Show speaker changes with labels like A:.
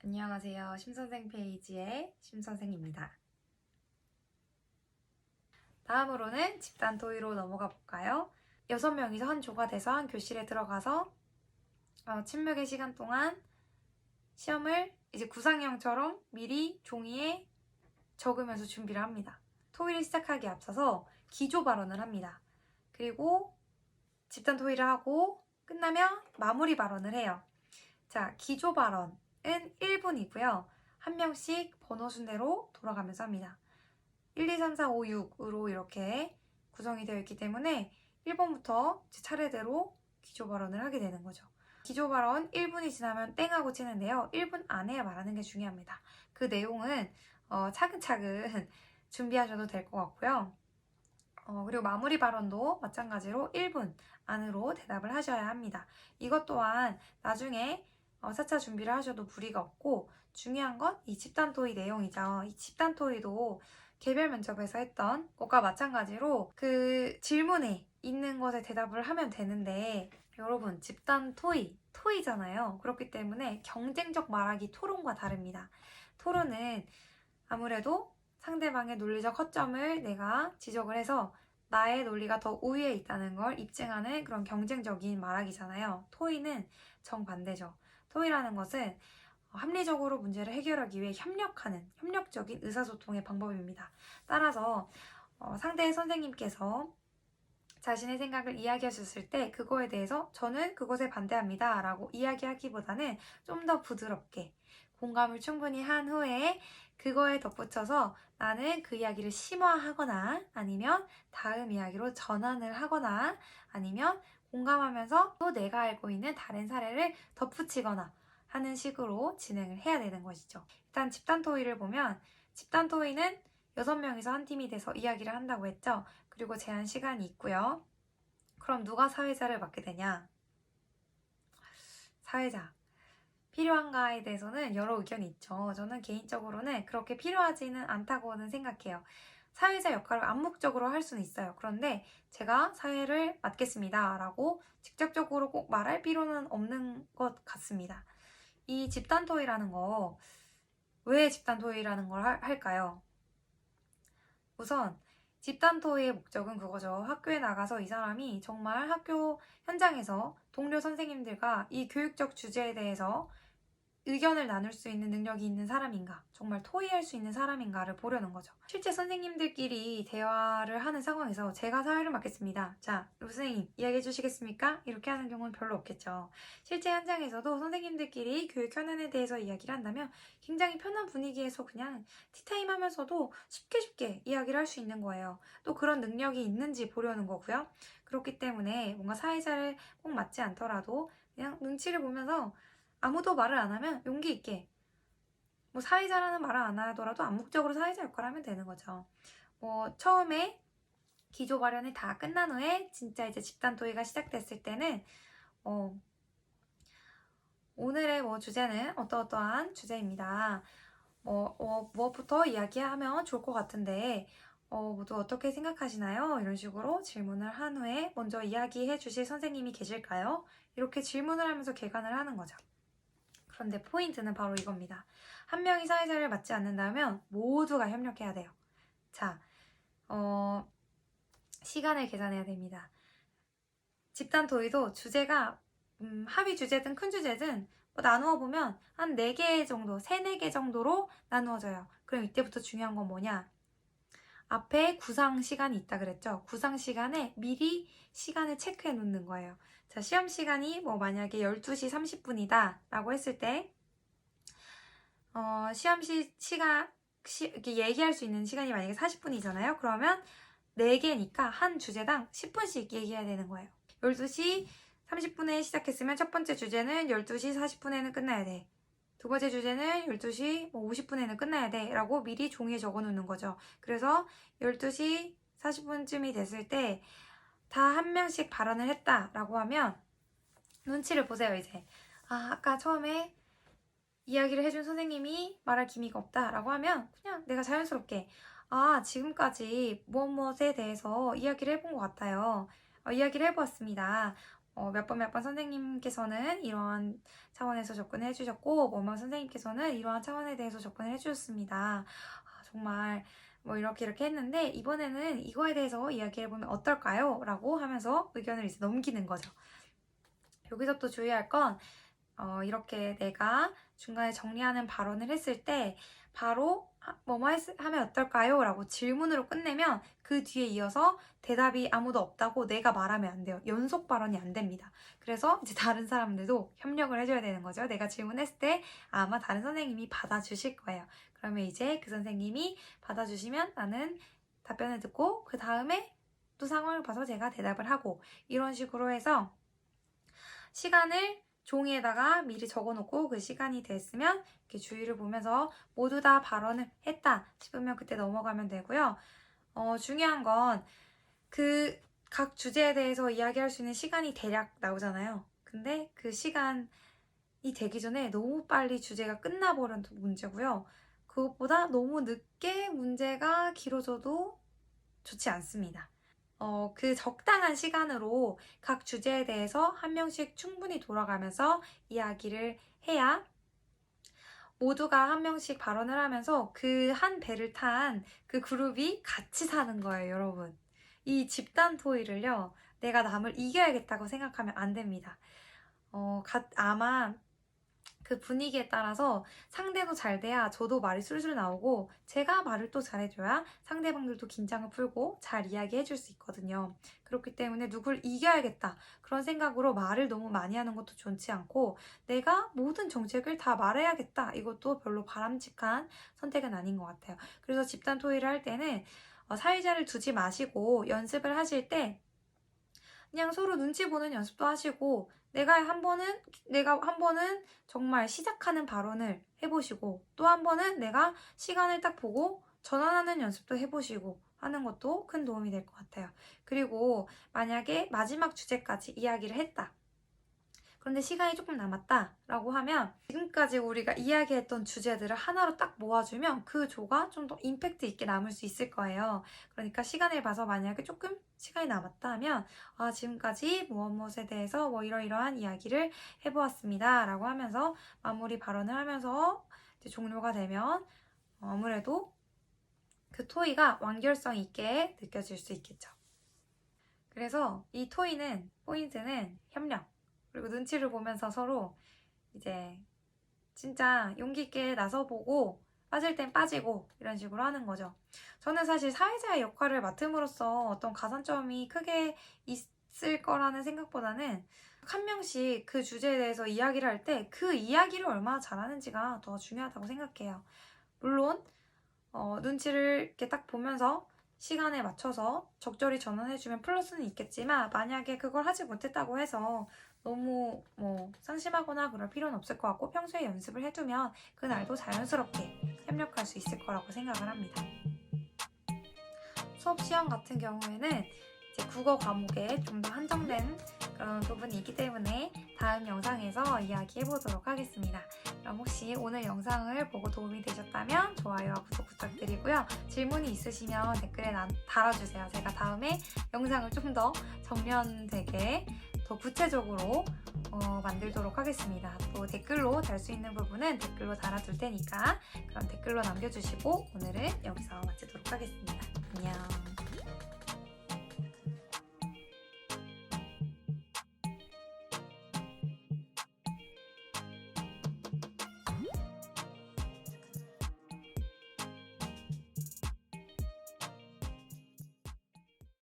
A: 안녕하세요. 심선생 페이지의 심선생입니다. 다음으로는 집단 토의로 넘어가 볼까요? 6명이서 한 조가 돼서 한 교실에 들어가서 침묵의 시간 동안 시험을 이제 구상형처럼 미리 종이에 적으면서 준비를 합니다. 토의를 시작하기에 앞서서 기조 발언을 합니다. 그리고 집단 토의를 하고 끝나면 마무리 발언을 해요. 자, 기조 발언은 1분이고요. 한 명씩 번호 순대로 돌아가면서 합니다. 1, 2, 3, 4, 5, 6으로 이렇게 구성이 되어 있기 때문에 1번부터 제 차례대로 기조 발언을 하게 되는 거죠. 기조 발언 1분이 지나면 땡하고 치는데요. 1분 안에 말하는 게 중요합니다. 그 내용은 차근차근 준비하셔도 될 것 같고요. 그리고 마무리 발언도 마찬가지로 1분 안으로 대답을 하셔야 합니다. 이것 또한 나중에 4차 준비를 하셔도 무리가 없고 중요한 건 이 집단 토의 내용이죠. 이 집단 토의도 개별 면접에서 했던 것과 마찬가지로 그 질문에 있는 것에 대답을 하면 되는데 여러분 집단 토의잖아요. 그렇기 때문에 경쟁적 말하기 토론과 다릅니다. 토론은 아무래도 상대방의 논리적 허점을 내가 지적을 해서 나의 논리가 더 우위에 있다는 걸 입증하는 그런 경쟁적인 말하기잖아요. 토의는 정반대죠. 토의라는 것은 합리적으로 문제를 해결하기 위해 협력하는 협력적인 의사소통의 방법입니다. 따라서 상대의 선생님께서 자신의 생각을 이야기하셨을 때 그거에 대해서 저는 그것에 반대합니다 라고 이야기하기보다는 좀 더 부드럽게 공감을 충분히 한 후에 그거에 덧붙여서 나는 그 이야기를 심화하거나 아니면 다음 이야기로 전환을 하거나 아니면 공감하면서 또 내가 알고 있는 다른 사례를 덧붙이거나 하는 식으로 진행을 해야 되는 것이죠. 일단 집단 토의를 보면 집단 토의는 6명이서 한 팀이 돼서 이야기를 한다고 했죠. 그리고 제한 시간이 있고요. 그럼 누가 사회자를 맡게 되냐? 사회자. 필요한가에 대해서는 여러 의견이 있죠. 저는 개인적으로는 그렇게 필요하지는 않다고는 생각해요. 사회자 역할을 암묵적으로 할 수는 있어요. 그런데 제가 사회를 맡겠습니다 라고 직접적으로 꼭 말할 필요는 없는 것 같습니다. 이 집단 토의라는 거, 왜 집단 토의라는 걸 할까요? 우선 집단 토의의 목적은 그거죠. 학교에 나가서 이 사람이 정말 학교 현장에서 동료 선생님들과 이 교육적 주제에 대해서 의견을 나눌 수 있는 능력이 있는 사람인가, 정말 토의할 수 있는 사람인가를 보려는 거죠. 실제 선생님들끼리 대화를 하는 상황에서 제가 사회를 맡겠습니다. 자, 선생님 이야기해 주시겠습니까? 이렇게 하는 경우는 별로 없겠죠. 실제 현장에서도 선생님들끼리 교육 현안에 대해서 이야기를 한다면 굉장히 편한 분위기에서 그냥 티타임 하면서도 쉽게 이야기를 할 수 있는 거예요. 또 그런 능력이 있는지 보려는 거고요. 그렇기 때문에 뭔가 사회자를 꼭 맡지 않더라도 그냥 눈치를 보면서 아무도 말을 안 하면 용기 있게 뭐 사회자라는 말을 안 하더라도 암묵적으로 사회자 역할을 하면 되는 거죠. 처음에 기조 발언이 다 끝난 후에 진짜 이제 집단 토의가 시작됐을 때는 오늘의 주제는 어떠한 주제입니다. 무엇부터 이야기하면 좋을 것 같은데 모두 어떻게 생각하시나요? 이런 식으로 질문을 한 후에 먼저 이야기해 주실 선생님이 계실까요? 이렇게 질문을 하면서 개관을 하는 거죠. 그런데 포인트는 바로 이겁니다. 한 명이 사회자를 맡지 않는다면 모두가 협력해야 돼요. 자, 시간을 계산해야 됩니다. 집단 토의도 주제가 합의 주제든 큰 주제든 나누어 보면 한 4개 정도, 3, 4개 정도로 나누어져요. 그럼 이때부터 중요한 건 뭐냐? 앞에 구상 시간이 있다 그랬죠? 구상 시간에 미리 시간을 체크해 놓는 거예요. 자, 시험 시간이 만약에 12시 30분이다 라고 했을 때 시험 시간 이렇게 얘기할 수 있는 시간이 만약에 40분이잖아요. 그러면 4개니까 한 주제당 10분씩 얘기해야 되는 거예요. 12시 30분에 시작했으면 첫 번째 주제는 12시 40분에는 끝나야 돼. 두 번째 주제는 12시 50분에는 끝나야 돼 라고 미리 종이에 적어 놓는 거죠. 그래서 12시 40분쯤이 됐을 때 다 한 명씩 발언을 했다 라고 하면 눈치를 보세요. 이제 아까 처음에 이야기를 해준 선생님이 말할 기미가 없다 라고 하면 그냥 내가 자연스럽게 지금까지 무엇에 대해서 이야기를 해본 것 같아요. 이야기를 해보았습니다. 몇 번 선생님께서는 이러한 차원에서 접근을 해주셨고 뭐뭐 선생님께서는 이러한 차원에 대해서 접근을 해주셨습니다. 정말 뭐 이렇게 했는데 이번에는 이거에 대해서 이야기해보면 어떨까요? 라고 하면서 의견을 이제 넘기는 거죠. 여기서 또 주의할 건 이렇게 내가 중간에 정리하는 발언을 했을 때 바로 뭐뭐 하면 어떨까요? 라고 질문으로 끝내면 그 뒤에 이어서 대답이 아무도 없다고 내가 말하면 안 돼요. 연속 발언이 안 됩니다. 그래서 이제 다른 사람들도 협력을 해줘야 되는 거죠. 내가 질문했을 때 아마 다른 선생님이 받아주실 거예요. 그러면 이제 그 선생님이 받아주시면 나는 답변을 듣고 그 다음에 또 상황을 봐서 제가 대답을 하고 이런 식으로 해서 시간을 종이에다가 미리 적어놓고 그 시간이 됐으면 이렇게 주위를 보면서 모두 다 발언을 했다 싶으면 그때 넘어가면 되고요. 중요한 건 그 각 주제에 대해서 이야기할 수 있는 시간이 대략 나오잖아요. 근데 그 시간이 되기 전에 너무 빨리 주제가 끝나버려도 문제고요. 그것보다 너무 늦게 문제가 길어져도 좋지 않습니다. 그 적당한 시간으로 각 주제에 대해서 한 명씩 충분히 돌아가면서 이야기를 해야 모두가 한 명씩 발언을 하면서 그 한 배를 탄 그 그룹이 같이 사는 거예요, 여러분. 이 집단 토의를요, 내가 남을 이겨야겠다고 생각하면 안 됩니다. 아마 그 분위기에 따라서 상대도 잘 돼야 저도 말이 술술 나오고 제가 말을 또 잘해줘야 상대방들도 긴장을 풀고 잘 이야기해 줄 수 있거든요. 그렇기 때문에 누굴 이겨야겠다 그런 생각으로 말을 너무 많이 하는 것도 좋지 않고 내가 모든 정책을 다 말해야겠다 이것도 별로 바람직한 선택은 아닌 것 같아요. 그래서 집단 토의를 할 때는 사회자를 두지 마시고 연습을 하실 때 그냥 서로 눈치 보는 연습도 하시고 내가 한 번은 정말 시작하는 발언을 해보시고 또 한 번은 내가 시간을 딱 보고 전환하는 연습도 해보시고 하는 것도 큰 도움이 될 것 같아요. 그리고 만약에 마지막 주제까지 이야기를 했다. 그런데 시간이 조금 남았다 라고 하면 지금까지 우리가 이야기했던 주제들을 하나로 딱 모아주면 그 조가 좀 더 임팩트 있게 남을 수 있을 거예요. 그러니까 시간을 봐서 만약에 조금 시간이 남았다 하면 지금까지 무엇에 대해서 뭐 이러이러한 이야기를 해보았습니다 라고 하면서 마무리 발언을 하면서 이제 종료가 되면 아무래도 그 토의가 완결성 있게 느껴질 수 있겠죠. 그래서 이 토의는 포인트는 협력 그리고 눈치를 보면서 서로 이제 진짜 용기 있게 나서보고 빠질 땐 빠지고 이런 식으로 하는 거죠. 저는 사실 사회자의 역할을 맡음으로써 어떤 가산점이 크게 있을 거라는 생각보다는 한 명씩 그 주제에 대해서 이야기를 할 때 그 이야기를 얼마나 잘하는지가 더 중요하다고 생각해요. 물론 눈치를 이렇게 딱 보면서 시간에 맞춰서 적절히 전환해주면 플러스는 있겠지만 만약에 그걸 하지 못했다고 해서 너무 상심하거나 그럴 필요는 없을 것 같고 평소에 연습을 해두면 그날도 자연스럽게 협력할 수 있을 거라고 생각을 합니다. 수업 시험 같은 경우에는 이제 국어 과목에 좀 더 한정된 그런 부분이 있기 때문에 다음 영상에서 이야기해보도록 하겠습니다. 그럼 혹시 오늘 영상을 보고 도움이 되셨다면 좋아요와 구독 부탁드리고요. 질문이 있으시면 댓글에 달아주세요. 제가 다음에 영상을 좀 더 정면되게 더 구체적으로 만들도록 하겠습니다. 또 댓글로 달 수 있는 부분은 댓글로 달아둘 테니까 그럼 댓글로 남겨주시고 오늘은 여기서 마치도록 하겠습니다. 안녕.